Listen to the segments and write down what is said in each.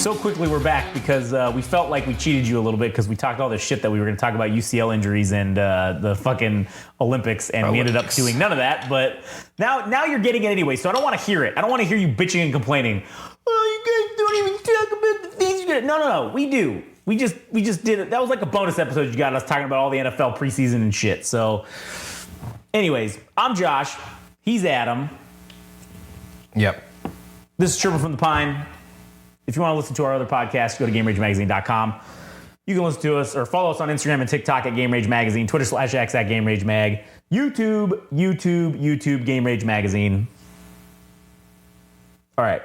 So quickly, we're back because we felt like we cheated you a little bit because we talked all this shit that we were going to talk about UCL injuries and the fucking Olympics, and we ended up doing none of that. But now you're getting it anyway, so I don't want to hear it. I don't want to hear you bitching and complaining. Oh, you guys don't even talk about the things you did. No, we do. We just did it. That was like a bonus episode you got us talking about all the NFL preseason and shit. So, anyways, I'm Josh. He's Adam. Yep. This is Tripper from the Pine. If you want to listen to our other podcasts, go to GameRageMagazine.com. You can listen to us or follow us on Instagram and TikTok at Game Rage Magazine, Twitter/X at Game Rage Mag, YouTube, Game Rage Magazine. All right.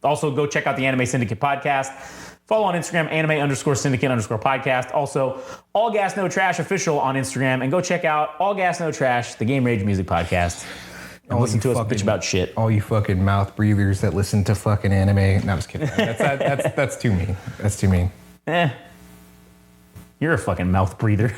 Also, go check out the Anime Syndicate podcast. Follow on Instagram, anime_syndicate_podcast. Also, All Gas No Trash official on Instagram. And go check out All Gas No Trash, the Game Rage music podcast. And listen to us bitch about shit. All you fucking mouth breathers that listen to fucking anime. No, I'm just kidding. That's too mean. That's too mean. You're a fucking mouth breather.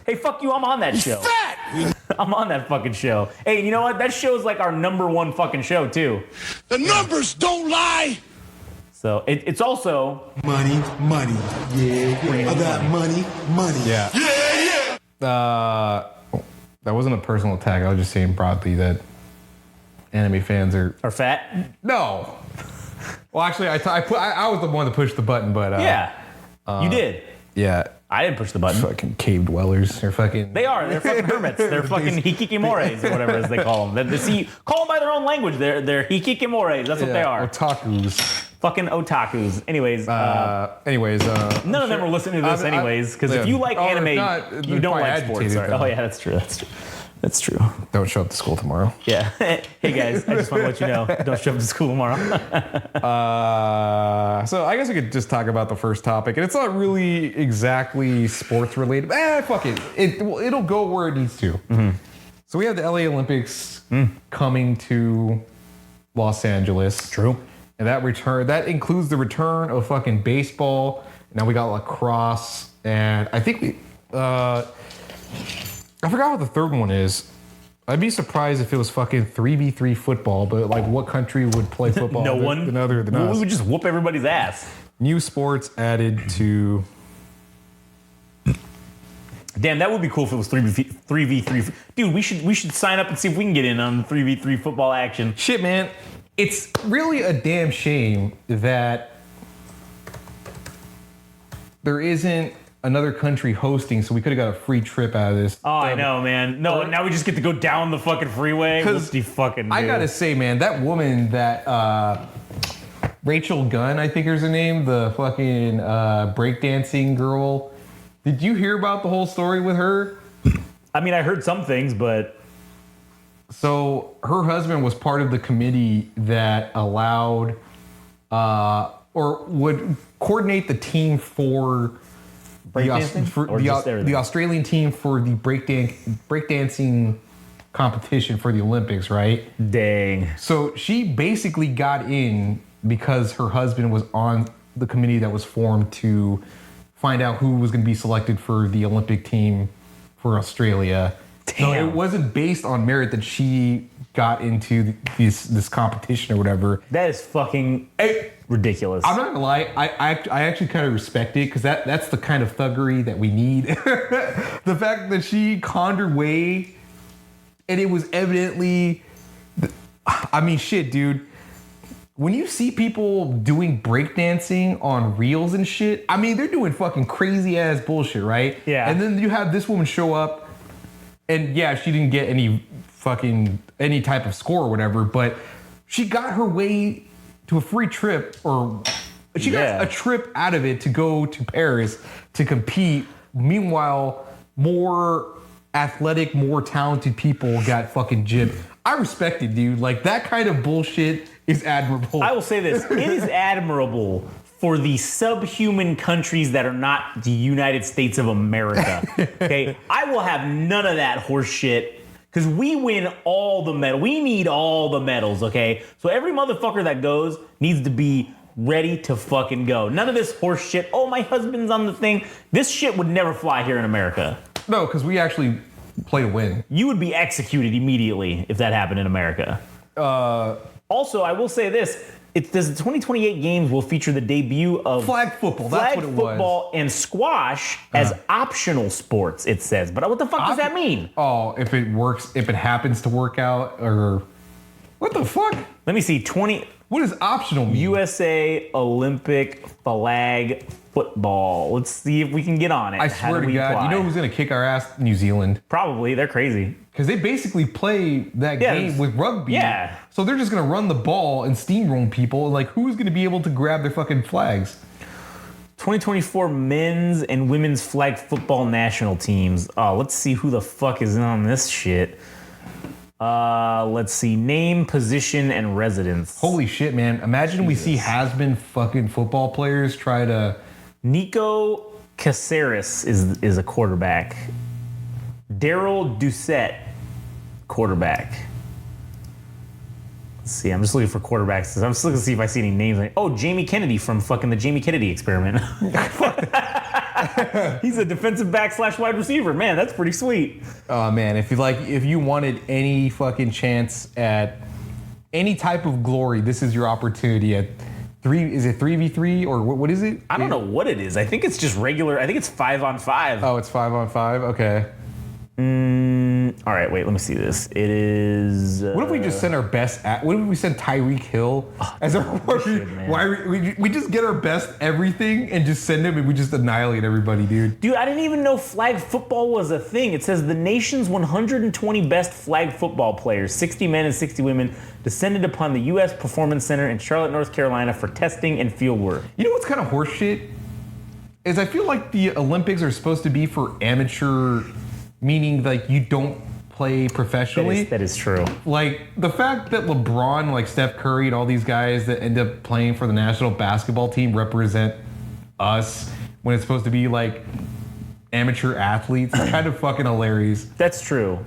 Hey, fuck you, I'm on that show. Fat! I'm on that fucking show. Hey, you know what? That show's like our #1 fucking show, too. The numbers don't lie! So it's also... Money. Yeah. I got money. Yeah. Yeah. That wasn't a personal attack. I was just saying broadly that anime fans are fat? No. Well, actually, I was the one to push the button, but yeah, you did. Yeah, I didn't push the button. Fucking cave dwellers. They're fucking. They are. They're fucking hermits. They're fucking hikikimores or whatever as they call them. Call them by their own language. They're hikikimores. That's what they are. Otakus. Fucking otakus. Anyways. None of them are listening to this anyways, because if you like anime, you don't like sports. Sorry. Oh yeah, that's true. Don't show up to school tomorrow. Yeah. Hey guys, I just want to let you know, don't show up to school tomorrow. So I guess we could just talk about the first topic, and it's not really exactly sports related. Fuck it. It'll go where it needs to. Mm-hmm. So we have the LA Olympics coming to Los Angeles. True. And that includes the return of fucking baseball. Now we got lacrosse, and I think I forgot what the third one is. I'd be surprised if it was fucking 3v3 football, but like what country would play football? No one. Other than us. We would just whoop everybody's ass. New sports added to. Damn, that would be cool if it was 3v3. Dude, we should sign up and see if we can get in on 3v3 football action. Shit, man. It's really a damn shame that there isn't another country hosting, so we could have got a free trip out of this. Oh, I know, man. No, now we just get to go down the fucking freeway. I gotta say, man, that woman, that Rachel Gunn, I think is her name, the fucking breakdancing girl. Did you hear about the whole story with her? I mean, I heard some things, but... So her husband was part of the committee that allowed or would coordinate the team for the Australian team for the breakdancing competition for the Olympics, right? Dang. So she basically got in because her husband was on the committee that was formed to find out who was going to be selected for the Olympic team for Australia. Damn. So it wasn't based on merit that she got into this competition or whatever. That is fucking ridiculous. I'm not gonna lie, I actually kind of respect it because that's the kind of thuggery that we need. The fact that she conned her way, and it was evidently, I mean, shit, dude. When you see people doing breakdancing on reels and shit, I mean, they're doing fucking crazy ass bullshit, right? Yeah. And then you have this woman show up. And yeah, she didn't get any type of score or whatever, but she got her way to a free trip, or she got a trip out of it to go to Paris to compete. Meanwhile, more athletic, more talented people got fucking gypped. I respect it, dude. Like, that kind of bullshit is admirable. I will say this. It is admirable for the subhuman countries that are not the United States of America. Okay? I will have none of that horse shit because we win all the medals. We need all the medals, okay? So every motherfucker that goes needs to be ready to fucking go. None of this horse shit. Oh, my husband's on the thing. This shit would never fly here in America. No, because we actually play to win. You would be executed immediately if that happened in America. Also, I will say this. The 2028 games will feature the debut of Flag football. That's what it was. football and squash as optional sports, it says. But what the fuck does that mean? Oh, if it works, if it happens to work out, or what the fuck? Let me see. What does optional mean? USA Olympic flag football. Let's see if we can get on it. I swear to God, you know who's going to kick our ass? New Zealand. Probably. They're crazy. Because they basically play that game with rugby. Yeah. So they're just going to run the ball and steamroll people. Like, who's going to be able to grab their fucking flags? 2024 men's and women's flag football national teams. Oh, let's see who the fuck is on this shit. Let's see. Name, position, and residence. Holy shit, man. Imagine we see has-been fucking football players try to... Nico Caceres is a quarterback. Daryl Doucette, quarterback. Let's see. I'm just looking for quarterbacks. I'm just looking to see if I see any names. Oh, Jamie Kennedy from fucking the Jamie Kennedy Experiment. He's a defensive back / wide receiver. Man, that's pretty sweet. Oh man, if you wanted any fucking chance at any type of glory, this is your opportunity. Is it 3v3 or what is it? I don't know what it is. I think it's just regular. I think it's 5-on-5. Oh, it's 5-on-5. Okay. All right, wait. Let me see this. It is. What if we just send our best? What if we send Tyreek Hill as our? We just get our best everything and just send him and we just annihilate everybody, dude. Dude, I didn't even know flag football was a thing. It says the nation's 120 best flag football players, 60 men and 60 women, descended upon the U.S. Performance Center in Charlotte, North Carolina for testing and field work. You know what's kind of horseshit? Is I feel like the Olympics are supposed to be for amateur, meaning like you don't play professionally. That is true. Like the fact that LeBron, like Steph Curry, and all these guys that end up playing for the national basketball team represent us when it's supposed to be like amateur athletes. It's kind of fucking hilarious. That's true.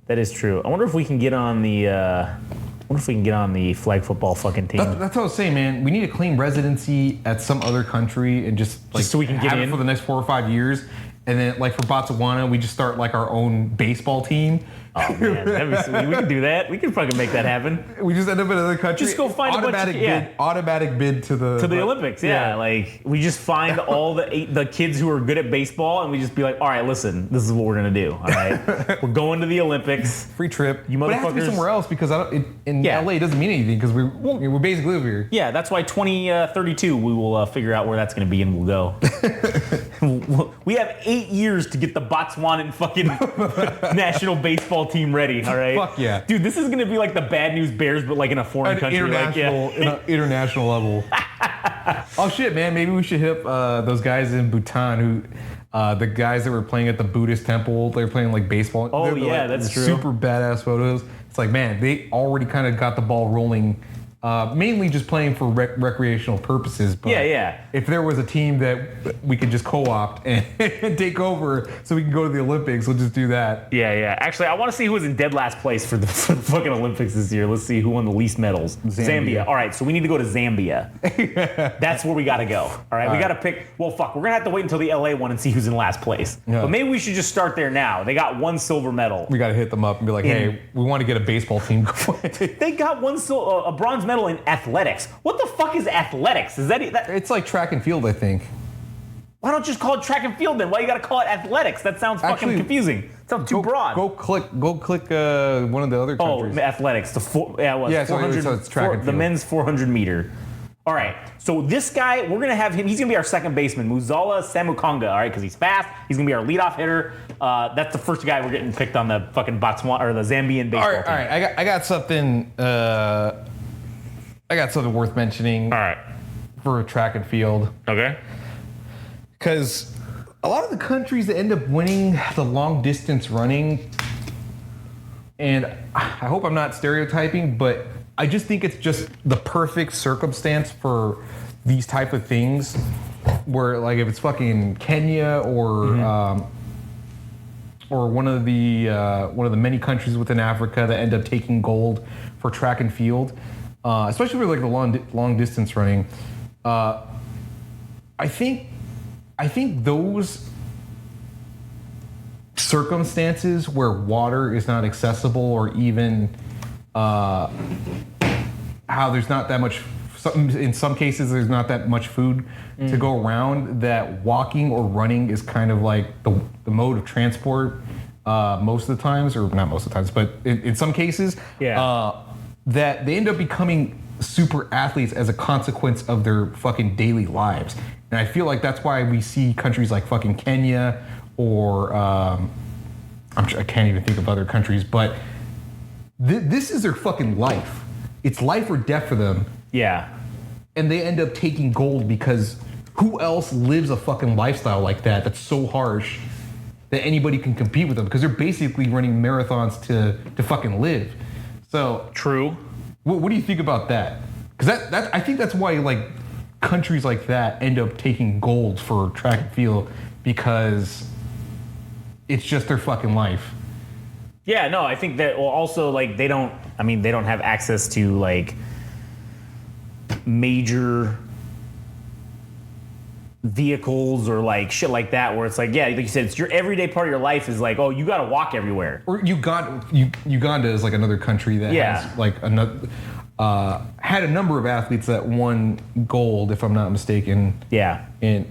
That is true. I wonder if we can get on the. Flag football fucking team. That's what I was saying, man. We need to claim residency at some other country and just so we can get have in it for the next 4 or 5 years. And then, like for Botswana, we just start like our own baseball team. Oh man, that'd be sweet. We can do that. We can fucking make that happen. We just end up in another country. Just go find automatic bid to the Olympics. Yeah, like we just find all the kids who are good at baseball, and we just be like, all right, listen, this is what we're gonna do. All right, we're going to the Olympics. Free trip. You motherfuckers. But it has to be somewhere else because in LA it doesn't mean anything because we're basically over here. Yeah, that's why 2032 we will figure out where that's gonna be and we'll go. We have 8 years to get the Botswanan fucking national baseball team ready. All right. Fuck yeah, dude, this is gonna be like the Bad News Bears, but like in a foreign country, international level. Oh shit, man! Maybe we should hit those guys in Bhutan who, the guys that were playing at the Buddhist temple. They were playing like baseball. Oh yeah, that's true. Super badass photos. It's like, man, they already kind of got the ball rolling. Mainly just playing for recreational purposes. But yeah. If there was a team that we could just co-opt and take over so we can go to the Olympics, we'll just do that. Yeah. Actually, I want to see who was in dead last place for the fucking Olympics this year. Let's see who won the least medals. Zambia. All right, so we need to go to Zambia. That's where we got to go. All right, we got to pick. Well, fuck, we're going to have to wait until the LA one and see who's in last place. Yeah. But maybe we should just start there now. They got 1 silver medal. We got to hit them up and be like, hey, we want to get a baseball team going. They got a bronze medal in athletics. What the fuck is athletics? Is that? It's like track and field, I think. Why don't you just call it track and field then? Why you gotta call it athletics? That sounds fucking confusing. It sounds too broad. Go click one of the other countries. Oh, athletics. So it's track and field. The men's 400 meter. All right. So this guy, we're gonna have him. He's gonna be our second baseman, Muzala Samukonga. All right, because he's fast. He's gonna be our leadoff hitter. That's the first guy we're getting picked on the fucking Botswana or the Zambian baseball team. All right. I got something. I got something worth mentioning. All right. For track and field. Okay. Because a lot of the countries that end up winning the long distance running, and I hope I'm not stereotyping, but I just think it's just the perfect circumstance for these type of things where like if it's fucking Kenya or one of the many countries within Africa that end up taking gold for track and field, especially for like the long distance running. I think those circumstances where water is not accessible or even how there's not that much. In some cases, there's not that much food to go around. That walking or running is kind of like the mode of transport most of the times, or not most of the times, but in some cases, that they end up becoming super athletes as a consequence of their fucking daily lives. And I feel like that's why we see countries like fucking Kenya or I can't even think of other countries, but this is their fucking life. It's life or death for them. Yeah. And they end up taking gold because who else lives a fucking lifestyle like that that's so harsh that anybody can compete with them? Because they're basically running marathons to fucking live. So true. What do you think about that? Because that I think that's why like countries like that end up taking gold for track and field, because it's just their fucking life. Yeah, no, I think that, well, also, like, they don't have access to, like, major vehicles or, like, shit like that, where it's like, yeah, like you said, it's your everyday part of your life is like, oh, you gotta walk everywhere. Or Uganda is, like, another country that has, like, another, had a number of athletes that won gold, if I'm not mistaken. Yeah. In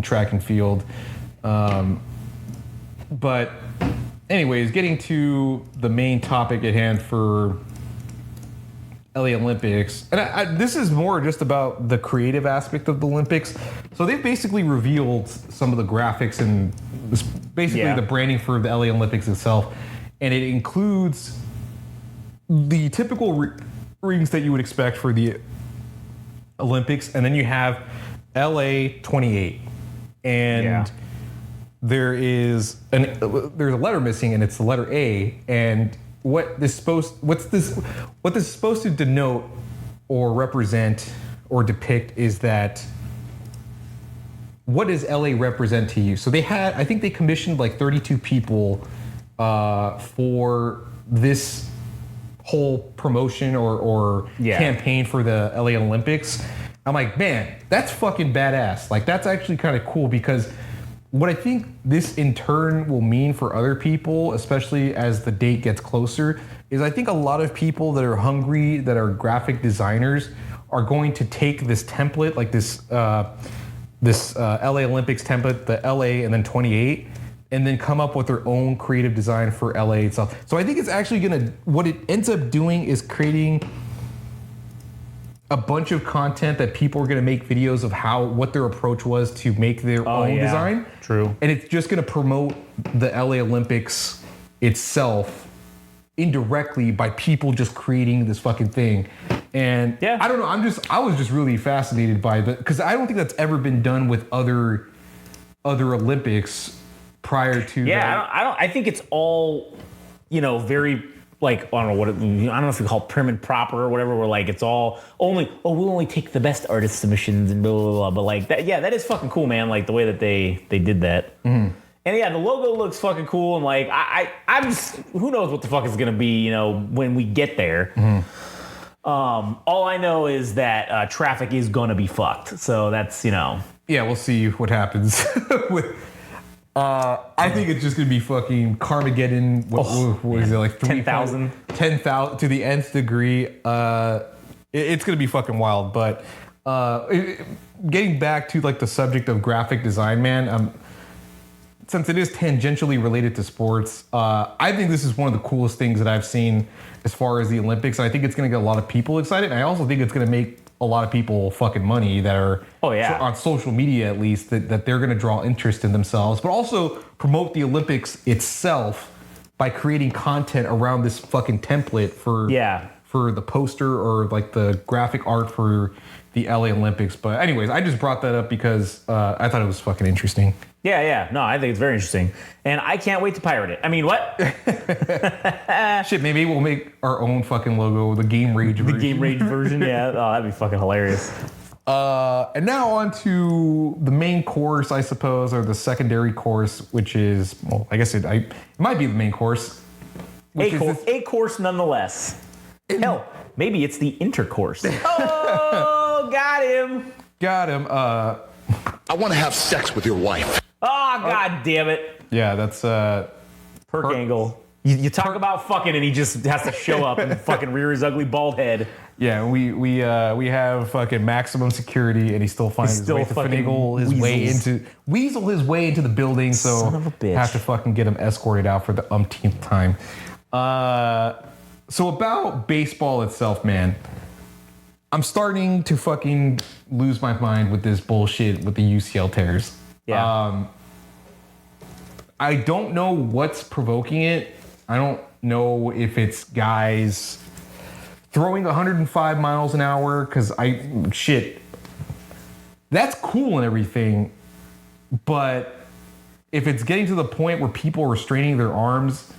track and field. But anyways, getting to the main topic at hand for LA Olympics, and this is more just about the creative aspect of the Olympics. So they've basically revealed some of the graphics and basically the branding for the LA Olympics itself, and it includes the typical rings that you would expect for the Olympics, and then you have LA 28, and there's a letter missing, and it's the letter A. And what this is supposed to denote or represent or depict is that, what does LA represent to you? So I think they commissioned like 32 people for this whole promotion or campaign for the LA Olympics. I'm like, man, that's fucking badass. Like, that's actually kind of cool, because what I think this in turn will mean for other people, especially as the date gets closer, is I think a lot of people that are hungry, that are graphic designers, are going to take this template, like this LA Olympics template, the LA and then 28, and then come up with their own creative design for LA itself. So I think it's actually what it ends up doing is creating a bunch of content that people are going to make videos of what their approach was to make their own design. True. And it's just going to promote the LA Olympics itself indirectly by people just creating this fucking thing. And I don't know, I was just really fascinated by it, because I don't think that's ever been done with other Olympics prior to I think it's all, very, like, I don't know if we call it prim and proper or whatever, where like it's all we'll only take the best artist submissions and blah blah blah. But like that is fucking cool, man. Like the way that they did that. Mm-hmm. And the logo looks fucking cool, and like I'm just, who knows what the fuck is gonna be, when we get there. Mm-hmm. All I know is that traffic is gonna be fucked. So that's Yeah, we'll see what happens with. I think it's just gonna be fucking Carmageddon. What is it, like 10,000? 10,000 to the nth degree. It's gonna be fucking wild. But getting back to like the subject of graphic design, man. Since it is tangentially related to sports, I think this is one of the coolest things that I've seen as far as the Olympics. And I think it's gonna get a lot of people excited. And I also think it's gonna make a lot of people fucking money that are on social media, at least, that they're going to draw interest in themselves, but also promote the Olympics itself by creating content around this fucking template for the poster or like the graphic art for the LA Olympics. But anyways, I just brought that up because I thought it was fucking interesting. Yeah. No, I think it's very interesting. And I can't wait to pirate it. I mean, what? Shit, maybe we'll make our own fucking logo, the Game Rage version. The Game Rage version, yeah. Oh, that'd be fucking hilarious. And now on to the main course, I suppose, or the secondary course, which is, well, I guess it might be the main course. A course nonetheless. Hell, maybe it's the intercourse. Oh, got him. Got him. I want to have sex with your wife. Oh, god damn it. Yeah, that's Perk angle. You talk about fucking, and he just has to show up and fucking rear his ugly bald head. Yeah, we have fucking maximum security, and he still finds his way to finagle weasel his way into the building. So Son of a bitch. Have to fucking get him escorted out for the umpteenth time. So about baseball itself, man, I'm starting to fucking lose my mind with this bullshit with the UCL Tears. Yeah. I don't know what's provoking it. I don't know if it's guys throwing 105 miles an hour, because that's cool and everything, but if it's getting to the point where people are restraining their arms,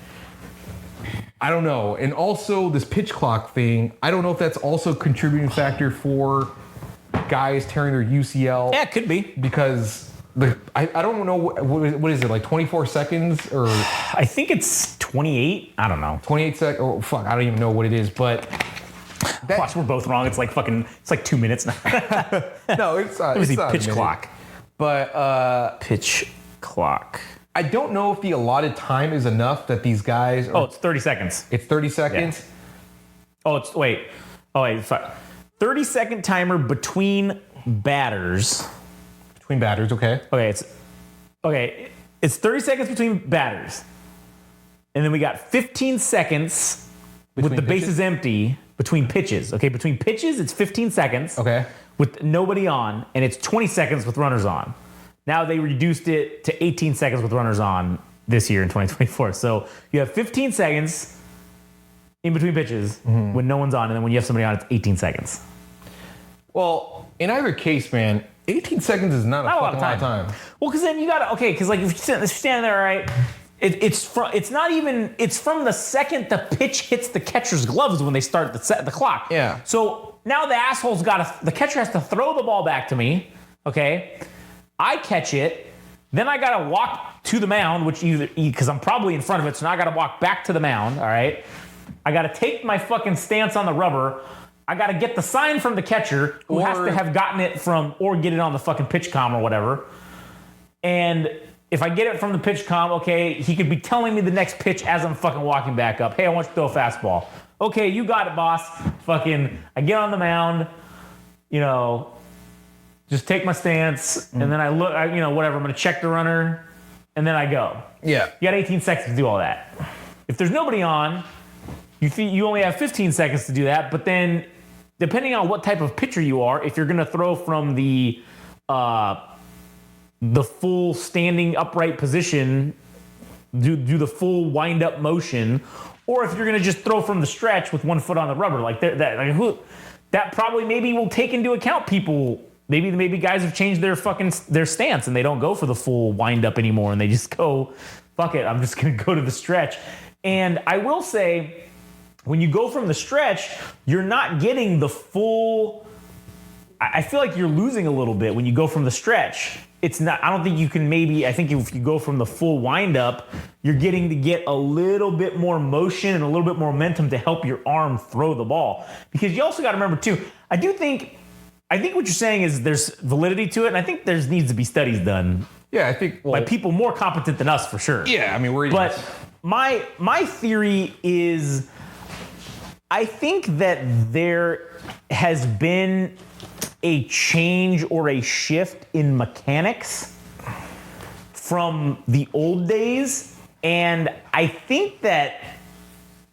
I don't know. And also this pitch clock thing, I don't know if that's also a contributing factor for guys tearing their UCL. Yeah, it could be. Because I don't know, what is it, like 24 seconds or? I think it's 28. I don't know. 28 seconds. Oh, fuck. I don't even know what it is, but. Watch, we're both wrong. It's like 2 minutes now. No, it's not. Let me see, not pitch clock. But pitch clock. I don't know if the allotted time is enough that these guys. It's 30 seconds. It's 30 seconds. Yeah. Wait. 30-second timer between batters. Between batters, okay. It's 30 seconds between batters, and then we got 15 seconds with the bases empty. Between pitches, okay? Between pitches, it's 15 seconds. Okay. With nobody on, and it's 20 seconds with runners on. Now they reduced it to 18 seconds with runners on this year in 2024. So you have 15 seconds in between pitches when no one's on, and then when you have somebody on, it's 18 seconds. Well, in either case, man, 18 seconds is not a fucking lot of time. Well, because then you got to, because like if you're standing there, right? It's from the second the pitch hits the catcher's gloves when they start the clock. Yeah. So now the catcher has to throw the ball back to me. Okay. I catch it. Then I got to walk to the mound, because I'm probably in front of it. So now I got to walk back to the mound. All right. I got to take my fucking stance on the rubber. I got to get the sign from the catcher who has to have gotten it or get it on the fucking pitch comm or whatever. And if I get it from the pitch comm, okay, he could be telling me the next pitch as I'm fucking walking back up. Hey, I want you to throw a fastball. Okay, you got it, boss. Fucking, I get on the mound, just take my stance, and then I look, whatever, I'm going to check the runner, and then I go. Yeah. You got 18 seconds to do all that. If there's nobody on, you only have 15 seconds to do that, but then depending on what type of pitcher you are, if you're going to throw from the full standing upright position, do the full wind up motion, or if you're going to just throw from the stretch with 1 foot on the rubber, that probably maybe will take into account people. Maybe guys have changed their stance and they don't go for the full wind up anymore, and they just go, fuck it, I'm just going to go to the stretch. And I will say, when you go from the stretch, you're not getting the full. I feel like you're losing a little bit when you go from the stretch. It's not, I don't think you can I think if you go from the full windup, you're getting to get a little bit more motion and a little bit more momentum to help your arm throw the ball. Because you also got to remember too, I think what you're saying is there's validity to it, and I think there needs to be studies done. Yeah, I think by people more competent than us for sure. Yeah, I mean But my theory is, I think that there has been a change or a shift in mechanics from the old days, and I think that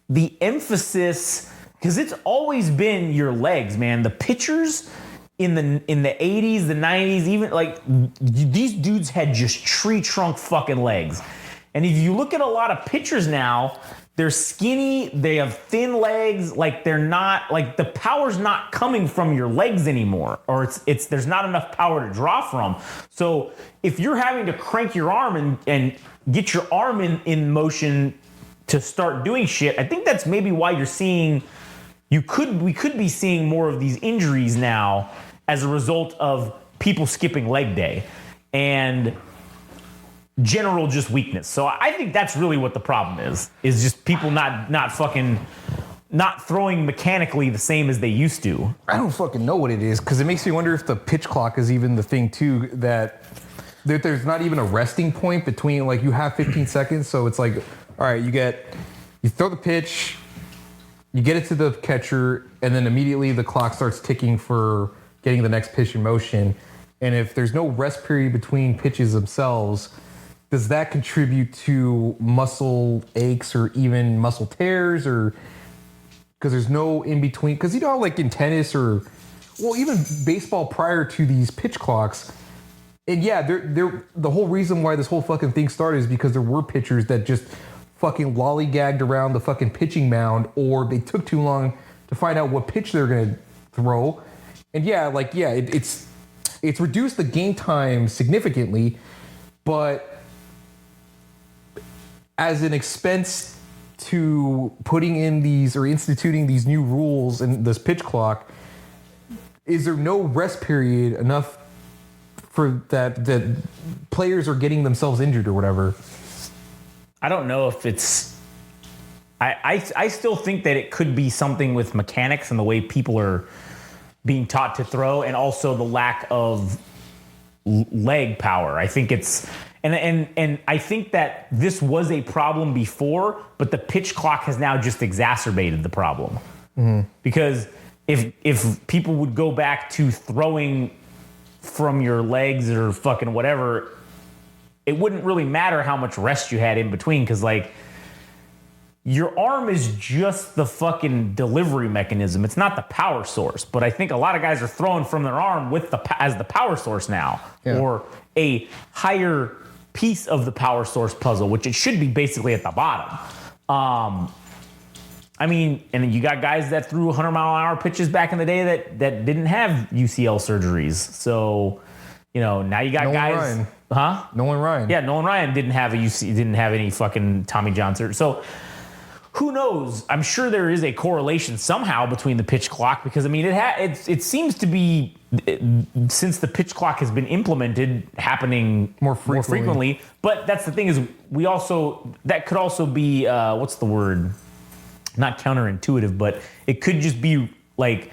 the emphasis, because it's always been your legs, man. The pitchers in the 80s, the 90s, even like these dudes had just tree trunk fucking legs. And if you look at a lot of pitchers now, they're skinny, they have thin legs, like they're not, like the power's not coming from your legs anymore, or it's there's not enough power to draw from. So if you're having to crank your arm and get your arm in motion to start doing shit, I think that's maybe why you're seeing, we could be seeing more of these injuries now as a result of people skipping leg day and general just weakness. So I think that's really what the problem is just people not throwing mechanically the same as they used to. I don't fucking know what it is, because it makes me wonder if the pitch clock is even the thing too, that there's not even a resting point between, like, you have 15 seconds, so it's like, all right, you get You throw the pitch, you get it to the catcher, and then immediately the clock starts ticking for getting the next pitch in motion. And if there's no rest period between pitches themselves, does that contribute to muscle aches or even muscle tears, or because there's no in between? Because like in tennis or even baseball prior to these pitch clocks, and they're the whole reason why this whole fucking thing started is because there were pitchers that just fucking lollygagged around the fucking pitching mound, or they took too long to find out what pitch they're gonna throw. And it's reduced the game time significantly, but as an expense to putting in these or instituting these new rules in this pitch clock, is there no rest period enough for that players are getting themselves injured or whatever? I don't know if it's. I still think that it could be something with mechanics and the way people are being taught to throw, and also the lack of leg power. I think it's and I think that this was a problem before, but the pitch clock has now just exacerbated the problem. Mm-hmm. Because if people would go back to throwing from your legs or fucking whatever, it wouldn't really matter how much rest you had in between, because like your arm is just the fucking delivery mechanism. It's not the power source. But I think a lot of guys are throwing from their arm as the power source now, or a higher piece of the power source puzzle, which it should be basically at the bottom. I mean, and then you got guys that threw 100-mile-an-hour pitches back in the day that didn't have UCL surgeries. So, now you got guys. Ryan. Huh? Nolan Ryan. Yeah, Nolan Ryan didn't have any fucking Tommy John surgery. So who knows? I'm sure there is a correlation somehow between the pitch clock, because I mean it seems to be, since the pitch clock has been implemented, happening more frequently. But that's the thing, is that could also be what's the word? Not counterintuitive, but it could just be like,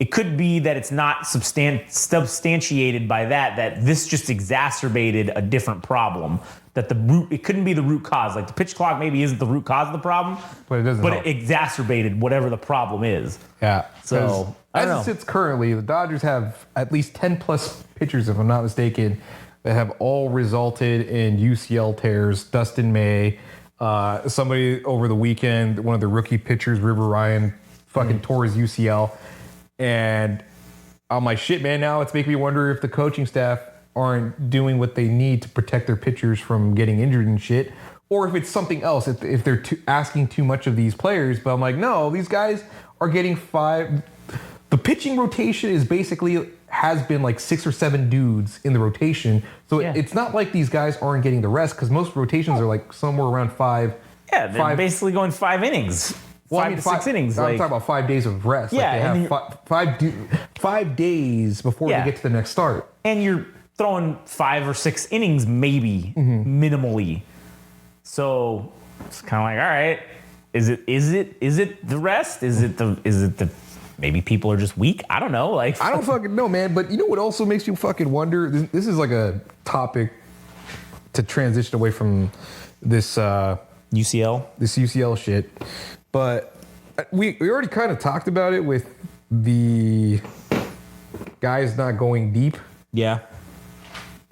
it could be that it's not substantiated by that this just exacerbated a different problem. That it couldn't be the root cause. Like the pitch clock maybe isn't the root cause of the problem, but it doesn't. But it exacerbated whatever the problem is. Yeah. So as it sits currently, the Dodgers have at least 10 plus pitchers, if I'm not mistaken, that have all resulted in UCL tears. Dustin May, somebody over the weekend, one of the rookie pitchers, River Ryan, fucking tore his UCL. And I'm like, shit, man, now it's making me wonder if the coaching staff aren't doing what they need to protect their pitchers from getting injured and shit, or if it's something else, if they're asking too much of these players. But I'm like, no, these guys are getting 5. The pitching rotation has been like 6 or 7 dudes in the rotation. So it's not like these guys aren't getting the rest, because most rotations are like somewhere around 5. Yeah, they're basically going 5 innings. 5 to 6 innings. I'm talking about 5 days of rest. Yeah, like they have 5 days before they get to the next start. And you're throwing 5 or 6 innings, maybe minimally. So it's kind of like, all right, is it the rest? Is it the maybe people are just weak? I don't know. Like, I don't fucking know, man. But you know what also makes you fucking wonder? This is like a topic to transition away from this UCL shit. But we already kind of talked about it with the guys not going deep. Yeah.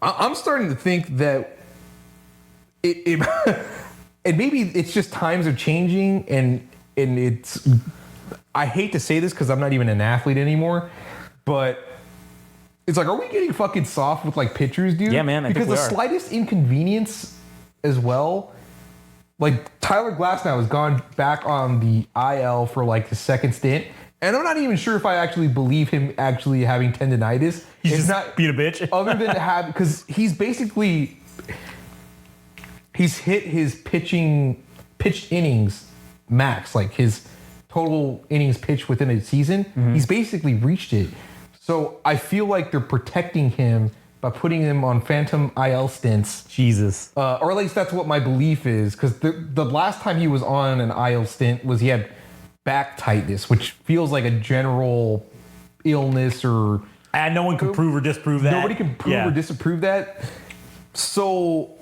I'm starting to think that it and maybe it's just times are changing, and it's, I hate to say this because I'm not even an athlete anymore, but it's like, are we getting fucking soft with like pitchers, dude? Yeah, man. Because the slightest inconvenience as well, like Tyler Glasnow has gone back on the IL for like the second stint. And I'm not even sure if I actually believe him actually having tendonitis. He's just not being a bitch. Other than because he's hit his pitched innings max, like his total innings pitched within a season. Mm-hmm. He's basically reached it. So I feel like they're protecting him by putting him on phantom IL stints. Jesus. Or at least that's what my belief is. Because the last time he was on an IL stint was he had back tightness, which feels like a general illness, or and no one can prove or disprove that. Nobody can prove or disapprove that. So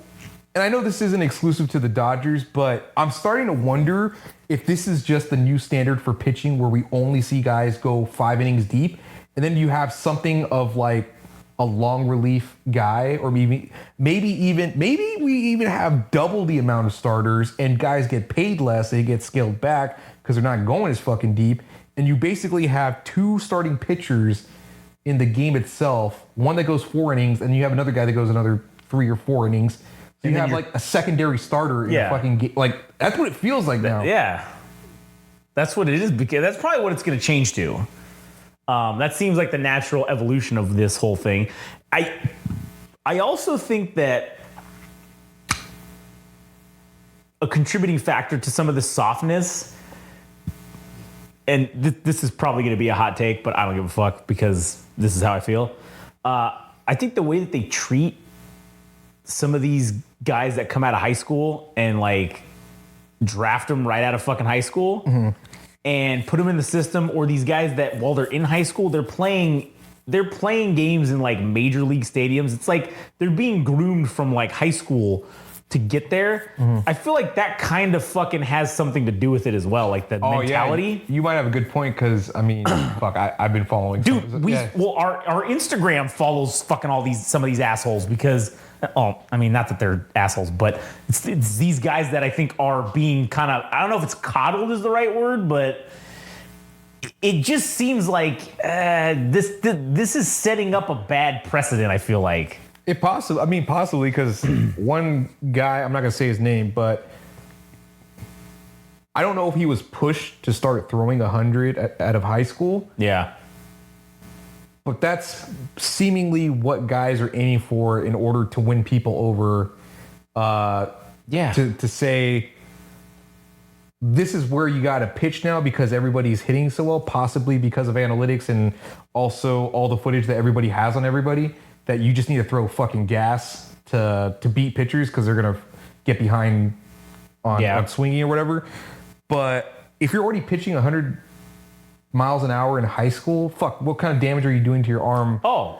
and I know this isn't exclusive to the Dodgers, but I'm starting to wonder if this is just the new standard for pitching where we only see guys go 5 innings deep, and then you have something of like a long relief guy, or maybe we even have double the amount of starters and guys get paid less, they get scaled back because they're not going as fucking deep, and you basically have 2 starting pitchers in the game itself, one that goes 4 innings, and you have another guy that goes another 3 or 4 innings. So you have like a secondary starter in a fucking game. Like, that's what it feels like now. Yeah. That's what it is, because that's probably what it's going to change to. That seems like the natural evolution of this whole thing. I also think that a contributing factor to some of the softness, and this is probably going to be a hot take, but I don't give a fuck because this is how I feel. I think the way that they treat some of these guys that come out of high school and like draft them right out of fucking high school and put them in the system, or these guys that while they're in high school, they're playing games in like major league stadiums. It's like they're being groomed from like high school to get there. I feel like that kind of fucking has something to do with it as well, like the mentality. Yeah. You might have a good point, because I mean, fuck, I've been following. Dude, our Instagram follows fucking some of these assholes because, I mean, not that they're assholes, but it's these guys that I think are being kind of, I don't know if it's coddled is the right word, but it just seems like this is setting up a bad precedent, I feel like. Possibly, because one guy, I'm not going to say his name, but I don't know if he was pushed to start throwing 100 out of high school. Yeah. But that's seemingly what guys are aiming for in order to win people over. To say, this is where you got to pitch now because everybody's hitting so well, possibly because of analytics and also all the footage that everybody has on everybody, that you just need to throw fucking gas to beat pitchers because they're going to get behind on swinging or whatever. But if you're already pitching 100 miles an hour in high school, fuck, what kind of damage are you doing to your arm? Oh,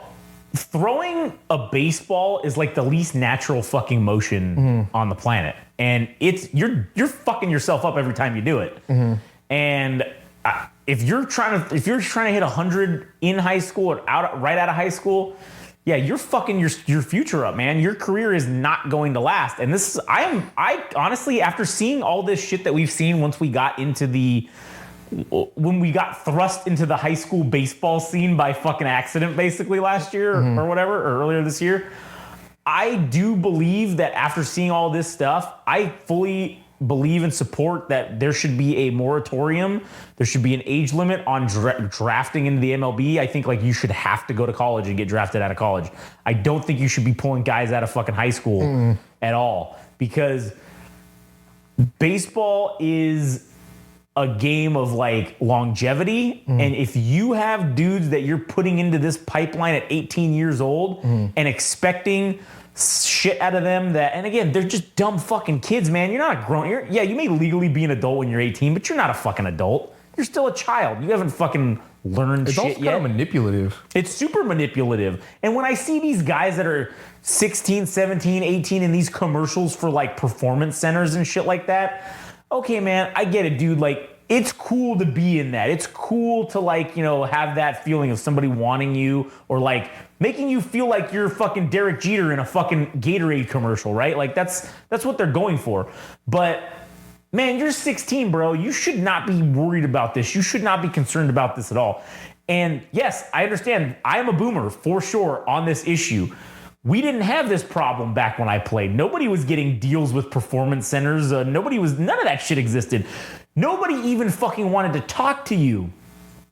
throwing a baseball is like the least natural fucking motion on the planet. And you're fucking yourself up every time you do it. And if you're trying to hit 100 in high school or right out of high school, yeah, you're fucking your future up, man. Your career is not going to last. And this is, I honestly, after seeing all this shit that we've seen once we got into when we got thrust into the high school baseball scene by fucking accident, basically last year or whatever, or earlier this year, I do believe that after seeing all this stuff, I fully believe and support that there should be a moratorium. There should be an age limit on drafting into the MLB. I think like you should have to go to college and get drafted out of college. I don't think you should be pulling guys out of fucking high school at all, because baseball is a game of like longevity. And if you have dudes that you're putting into this pipeline at 18 years old and expecting shit out of them and again, they're just dumb fucking kids, man. You're not a grown, you may legally be an adult when you're 18, but you're not a fucking adult. You're still a child. You haven't fucking learned shit yet. It's also kind of manipulative. It's super manipulative. And when I see these guys that are 16, 17, 18 in these commercials for like performance centers and shit like that, okay, man, I get it, dude. Like, it's cool to be in that. It's cool to like, have that feeling of somebody wanting you or like making you feel like you're fucking Derek Jeter in a fucking Gatorade commercial, right? Like that's what they're going for. But man, you're 16, bro. You should not be worried about this. You should not be concerned about this at all. And yes, I understand. I am a boomer for sure on this issue. We didn't have this problem back when I played. Nobody was getting deals with performance centers. None of that shit existed. Nobody even fucking wanted to talk to you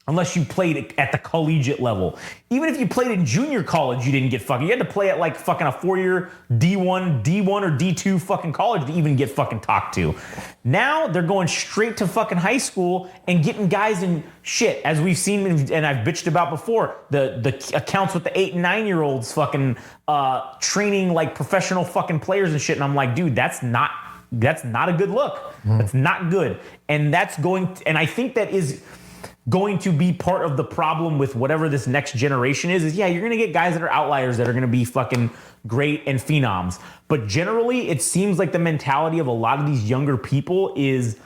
unless you played at the collegiate level. Even if you played in junior college, you didn't get fucking. You had to play at like fucking a 4-year D1 or D2 fucking college to even get fucking talked to. Now they're going straight to fucking high school and getting guys in shit, as we've seen and I've bitched about before. The accounts with the 8 and 9-year-olds fucking training like professional fucking players and shit. And I'm like, dude, that's not a good look. That's not good. And that's going, and I think that is going to be part of the problem with whatever this next generation is yeah, you're going to get guys that are outliers that are going to be fucking great and phenoms. But generally, it seems like the mentality of a lot of these younger people is,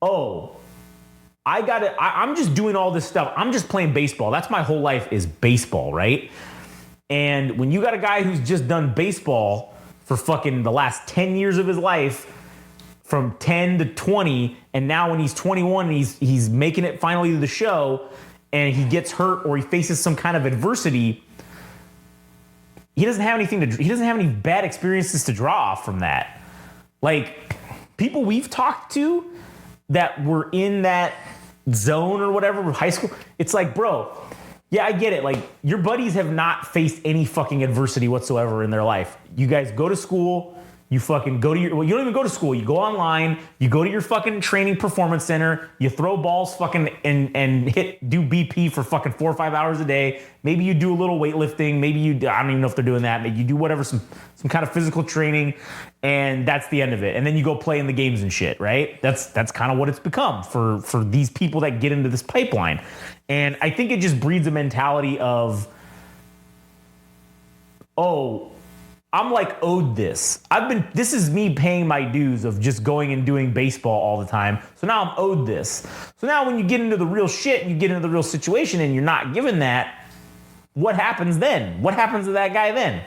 I'm just doing all this stuff. I'm just playing baseball. That's my whole life is baseball, right? And when you got a guy who's just done baseball for fucking the last 10 years of his life, from 10 to 20, and now when he's 21 and he's making it finally to the show, and he gets hurt or he faces some kind of adversity, he doesn't have any bad experiences to draw off from that. Like, people we've talked to that were in that zone or whatever, high school, it's like, bro, yeah, I get it. Like, your buddies have not faced any fucking adversity whatsoever in their life. You guys go to school. You fucking go to you don't even go to school. You go online. You go to your fucking training performance center. You throw balls fucking and do BP for fucking 4 or 5 hours a day. Maybe you do a little weightlifting. Maybe I don't even know if they're doing that. Maybe you do whatever, some kind of physical training, and that's the end of it. And then you go play in the games and shit, right? That's kind of what it's become for these people that get into this pipeline. And I think it just breeds a mentality of, I'm like owed this. This is me paying my dues of just going and doing baseball all the time. So now I'm owed this. So now when you get into the real shit and you get into the real situation and you're not given that, what happens then? What happens to that guy then?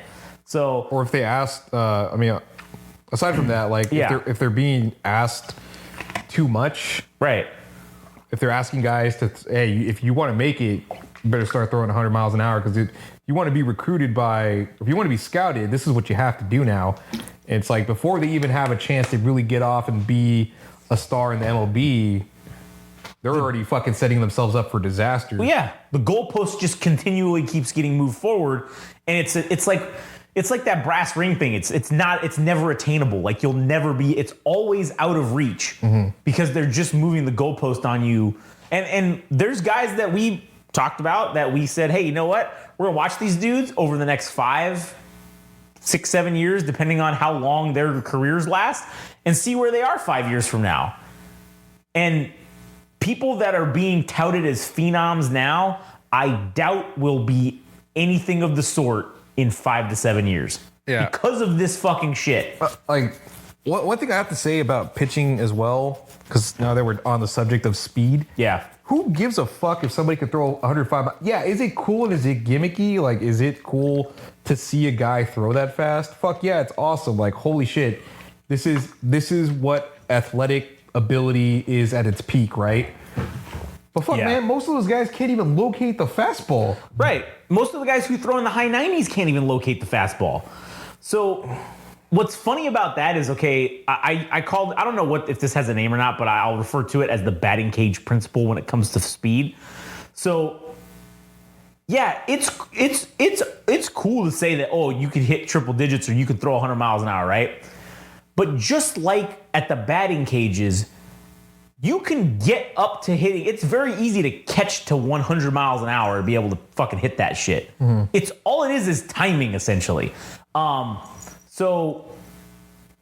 So, or if they asked, aside from that, like if they're being asked too much, right? If they're asking guys to, hey, if you want to make it, you better start throwing 100 miles an hour because you want to be recruited if you want to be scouted, this is what you have to do now. And it's like before they even have a chance to really get off and be a star in the MLB, they're already fucking setting themselves up for disaster. Well, yeah, the goalpost just continually keeps getting moved forward, and it's like that brass ring thing. It's never attainable. Like you'll never be. It's always out of reach because they're just moving the goalpost on you. And there's guys that we talked about that we said, hey, you know what? We're gonna watch these dudes over the next 5, 6, 7 years, depending on how long their careers last, and see where they are 5 years from now. And people that are being touted as phenoms now, I doubt will be anything of the sort in 5 to 7 years. Yeah. Because of this fucking shit. One thing I have to say about pitching as well, because now that we're on the subject of speed. Yeah. Who gives a fuck if somebody could throw 105? Yeah, is it cool and is it gimmicky? Like, is it cool to see a guy throw that fast? Fuck yeah, it's awesome. Like, holy shit. This is what athletic ability is at its peak, right? But fuck, man, most of those guys can't even locate the fastball. Right. Most of the guys who throw in the high 90s can't even locate the fastball. So what's funny about that is, okay, I don't know if this has a name or not, but I'll refer to it as the batting cage principle when it comes to speed. So yeah, it's cool to say that, you could hit triple digits or you could throw 100 miles an hour, right? But just like at the batting cages, you can get up to hitting. It's very easy to catch to 100 miles an hour and be able to fucking hit that shit. It's all it is timing, essentially. So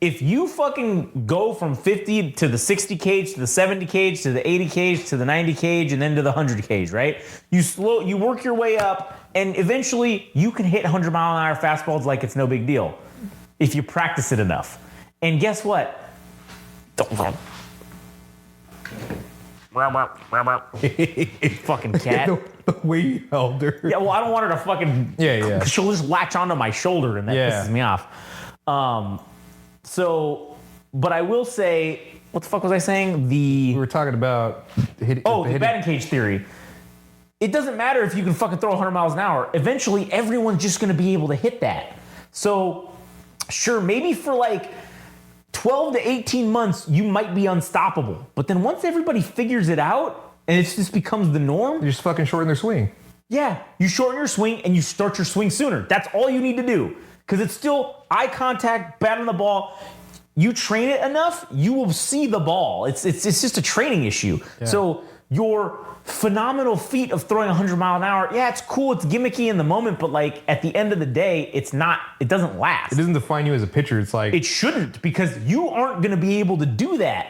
if you fucking go from 50 to the 60 cage, to the 70 cage, to the 80 cage, to the 90 cage, and then to the 100 cage, right? You work your way up, and eventually you can hit 100 mile an hour fastballs like it's no big deal if you practice it enough. And guess what? Fucking cat. The way you held her. Yeah, well, I don't want her to fucking. Yeah. She'll just latch onto my shoulder, and that pisses me off. But I will say, what the fuck was I saying? We were talking about the batting cage theory. It doesn't matter if you can fucking throw 100 miles an hour. Eventually, everyone's just going to be able to hit that. So, sure, maybe for like 12 to 18 months, you might be unstoppable. But then once everybody figures it out and it just becomes the norm. You just fucking shorten their swing. Yeah, you shorten your swing and you start your swing sooner. That's all you need to do. Because it's still eye contact, bat on the ball. You train it enough, you will see the ball. It's just a training issue. Yeah. So your phenomenal feat of throwing 100 mile an hour, yeah, it's cool, it's gimmicky in the moment, but like at the end of the day, it doesn't last. It doesn't define you as a pitcher. It's like it shouldn't, because you aren't going to be able to do that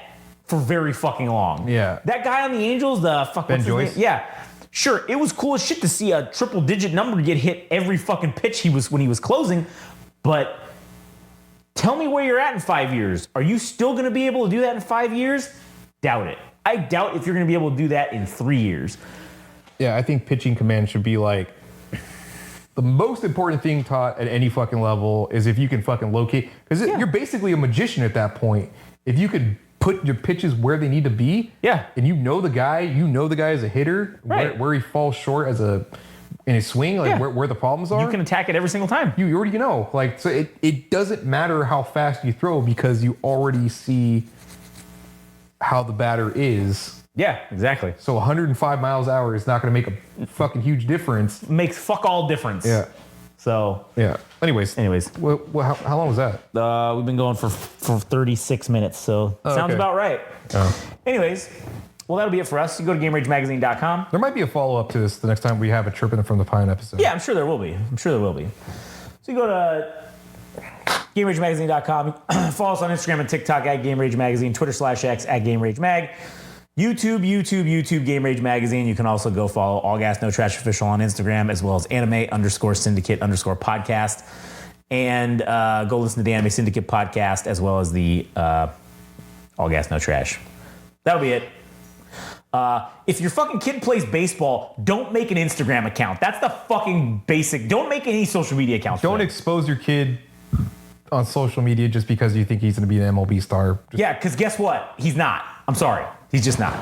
for very fucking long. Yeah. That guy on the Angels, the fuck Ben what's his Joyce? name? Yeah. Sure, it was cool as shit to see a triple digit number get hit every fucking pitch when he was closing, but tell me where you're at in 5 years. Are you still going to be able to do that in 5 years? Doubt it. I doubt if you're going to be able to do that in 3 years. Yeah, I think pitching command should be like the most important thing taught at any fucking level is if you can fucking locate, because you're basically a magician at that point. If you could put your pitches where they need to be, and you know the guy as a hitter, Right. where he falls short in his swing, like where the problems are. You can attack it every single time. You already know. Like, so it doesn't matter how fast you throw because you already see how the batter is. Yeah, exactly. So 105 miles an hour is not going to make a fucking huge difference. Makes fuck all difference. Yeah. So, Yeah. Anyways, how long was that? we've been going for 36 minutes, so sounds okay. about right. Oh. Anyways, well, that'll be it for us. You go to GameRageMagazine.com. There might be a follow-up to this the next time we have a Chirping from the Pine episode. Yeah, I'm sure there will be. So you go to GameRageMagazine.com. Follow us on Instagram and TikTok at GameRageMagazine, Twitter /X at GameRageMag. YouTube, Game Rage Magazine. You can also go follow All Gas No Trash Official on Instagram, as well as anime_syndicate_podcast. And go listen to the Anime Syndicate podcast, as well as the All Gas No Trash. That'll be it. If your fucking kid plays baseball, don't make an Instagram account. That's the fucking basic. Don't make any social media accounts. Don't expose your kid on social media just because you think he's going to be an MLB star. Yeah, because guess what? He's not. I'm sorry. He's just not.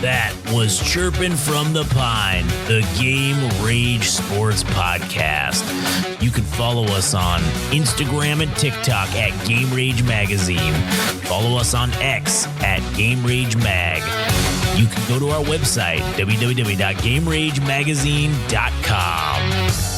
That was Chirpin' from the Pine, the Game Rage Sports Podcast. You can follow us on Instagram and TikTok at Game Rage Magazine. Follow us on X at Game Rage Mag. You can go to our website, www.GameRageMagazine.com.